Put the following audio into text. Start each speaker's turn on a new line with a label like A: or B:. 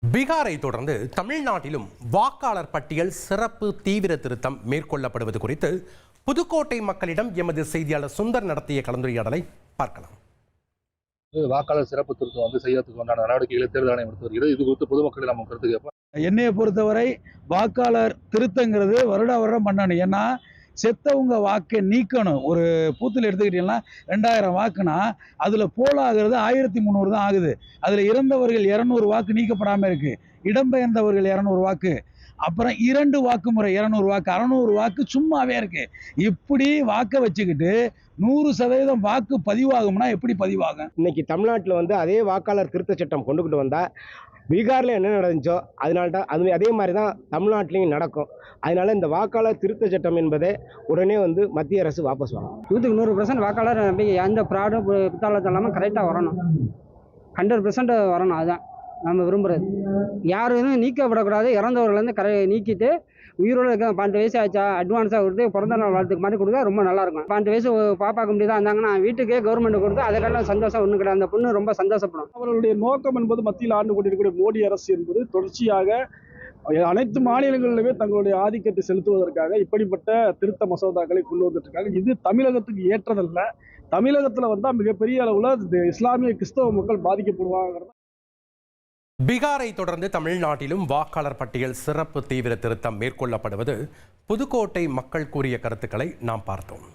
A: பீகாரை தொடர்ந்து தமிழ்நாட்டிலும் வாக்காளர் பட்டியல் சிறப்பு தீவிர திருத்தம் மேற்கொள்ளப்படுவது குறித்து புதுக்கோட்டை மக்களிடம் எமது செய்தியாளர் சுந்தர் நடத்திய கலந்துரையாடலை பார்க்கலாம்.
B: வாக்காளர் சிறப்பு திருத்தம் செய்யறதுக்கு உண்டான நடவடிக்கைகளை தேர்தல் ஆணையம் எடுத்து வருகிறது. இது குறித்து பொதுமக்கள் நம்ம கருத்து கேட்போம்.
C: என்னையை பொறுத்தவரை வாக்காளர் திருத்தங்கிறது வருடம் பண்ணணும். ஏன்னா செத்தவங்க வாக்கை நீக்கணும். ஒரு பூத்தில் எடுத்துக்கிட்டீங்கன்னா 2000 வாக்குனா அதில் போலாகிறது 1300 தான் ஆகுது. அதில் இறந்தவர்கள் 200 வாக்கு நீக்கப்படாமல் இருக்கு. இடம்பெயர்ந்தவர்கள் 200 வாக்கு, அப்புறம் 2 வாக்கு முறை 200 வாக்கு, 600 வாக்கு சும்மாவே இருக்கு. இப்படி வாக்கை வச்சுக்கிட்டு 100% வாக்கு பதிவாகும்னா எப்படி பதிவாகும்?
D: இன்னைக்கு தமிழ்நாட்டில் அதே வாக்காளர் திருத்த சட்டம் கொண்டுகிட்டு வந்தா பீகாரில் என்ன நடந்துச்சோ அதே மாதிரி தான் தமிழ்நாட்டிலையும் நடக்கும். அதனால இந்த வாக்காளர் திருத்த சட்டம் என்பதை உடனே மத்திய அரசு வாபஸ் வாங்கும்.
E: 100% வாக்காளர் எந்த ப்ராடும் புத்தாளத்து இல்லாமல் கரெக்டாக வரணும். 100% வரணும். அதுதான் நம்ம விரும்புகிறது. யாரும் நீக்க விடக்கூடாது. இறந்தவர்கள் நீக்கிட்டு உயிரோடு இருக்க 12 வயசு ஆச்சா அட்வான்ஸாக கொடுத்து பிறந்த நாள் வாழ்த்துக்கு மாதிரி கொடுத்தா ரொம்ப நல்லாயிருக்கும். 12 வயசு பாப்பாக்கு முடியாதான் இருந்தாங்கன்னா வீட்டுக்கே கவர்மெண்ட் கொடுத்து அதுக்கெல்லாம் சந்தோஷம் ஒன்றும் கிடையாது. அந்த பொண்ணு ரொம்ப சந்தோஷப்படும்.
F: அவர்களுடைய நோக்கம் என்பது மத்தியில் ஆண்டு கொண்டிருக்கக்கூடிய மோடி அரசு என்பது தொடர்ச்சியாக அனைத்து மாநிலங்களிலுமே தங்களுடைய ஆதிக்கத்தை செலுத்துவதற்காக இப்படிப்பட்ட திருத்த மசோதாக்களை கொண்டு வந்துட்டு இருக்காங்க. இது தமிழகத்துக்கு ஏற்றதல்ல. தமிழகத்தில் வந்தால் மிகப்பெரிய அளவில் இஸ்லாமிய கிறிஸ்தவ மக்கள் பாதிக்கப்படுவாங்க.
A: பீகாரை தொடர்ந்து தமிழ்நாட்டிலும் வாக்காளர் பட்டியல் சிறப்பு தீவிர திருத்தம் மேற்கொள்ளப்படுவது புதுக்கோட்டை மக்கள் கூறிய கருத்துக்களை நாம் பார்த்தோம்.